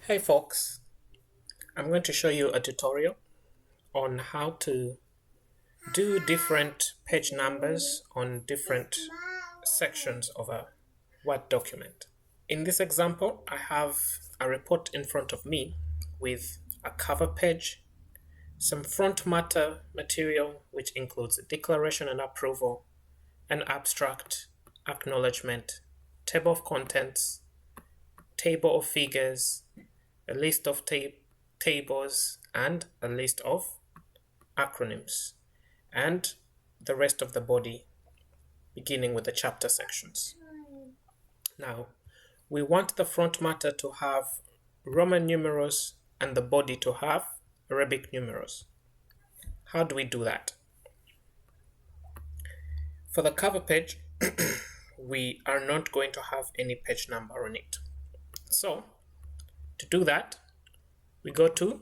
Hey folks, I'm going to show you a tutorial on how to do different page numbers on different sections of a Word document. In this example, I have a report in front of me with a cover page, some front matter material which includes a declaration and approval, an abstract, acknowledgement, table of contents, table of figures, a list of tables, and a list of acronyms, and the rest of the body, beginning with the chapter sections. Now, we want the front matter to have Roman numerals and the body to have Arabic numerals. How do we do that? For the cover page, we are not going to have any page number on it. So, to do that, we go to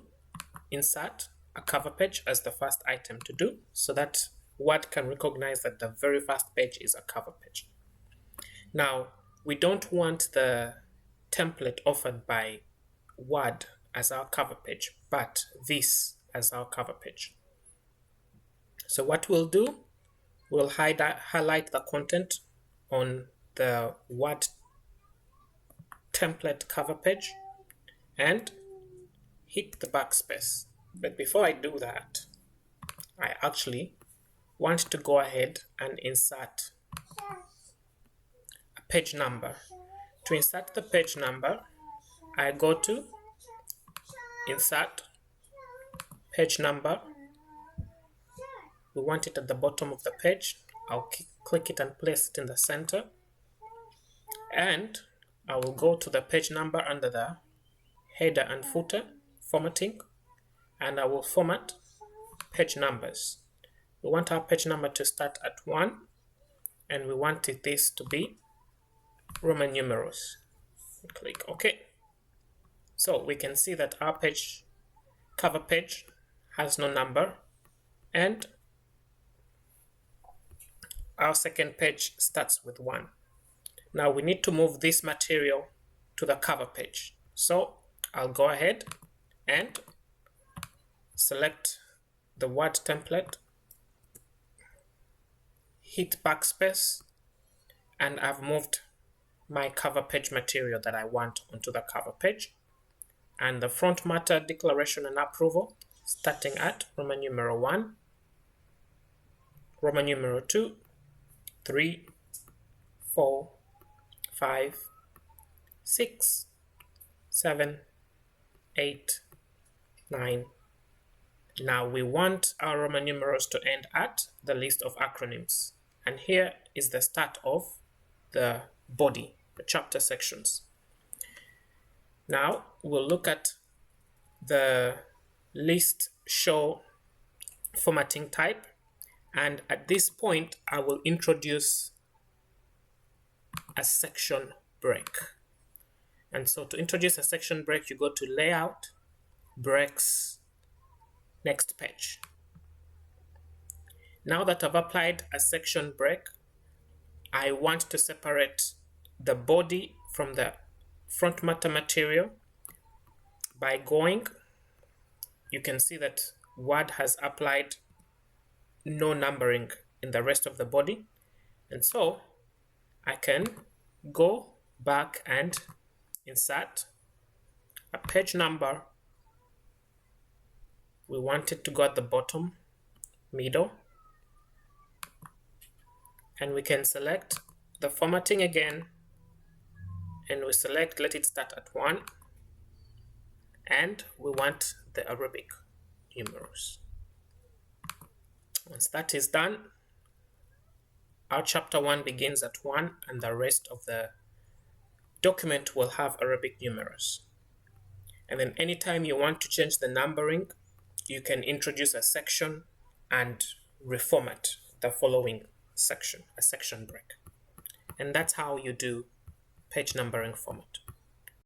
Insert a cover page as the first item to do, so that Word can recognize that the very first page is a cover page. Now, we don't want the template offered by Word as our cover page, but this as our cover page. So what we'll do, we'll highlight the content on the Word template cover page and hit the backspace. But before I do that, I actually want to go ahead and insert a page number. To insert the page number, I go to Insert, Page Number. We want it at the bottom of the page. I'll click it and place it in the center. And I will go to the page number under the header and footer formatting, and I will format page numbers. We want our page number to start at 1, and we want this to be Roman numerals. Click OK. So we can see that our cover page has no number, and our second page starts with 1. Now we need to move this material to the cover page. So I'll go ahead and select the Word template, hit backspace, and I've moved my cover page material that I want onto the cover page. And the front matter, declaration and approval, starting at Roman numeral 1, Roman numeral 2, 3, 4, 5, 6, 7, 8, 9. Now we want our Roman numerals to end at the list of acronyms. And here is the start of the body, the chapter sections. Now we'll look at the list show formatting type. And at this point, I will introduce a section break. And so to introduce a section break, you go to Layout, Breaks, Next Page. Now that I've applied a section break, I want to separate the body from the front matter material by going. You can see that Word has applied no numbering in the rest of the body, and so I can go back and insert a page number. We want it to go at the bottom, middle, and we can select the formatting again, and we select let it start at 1, and we want the Arabic numerals. Once that is done, our chapter 1 begins at 1, and the rest of the document will have Arabic numerals. And then anytime you want to change the numbering, you can introduce a section and reformat the following section, a section break. And that's how you do page numbering format.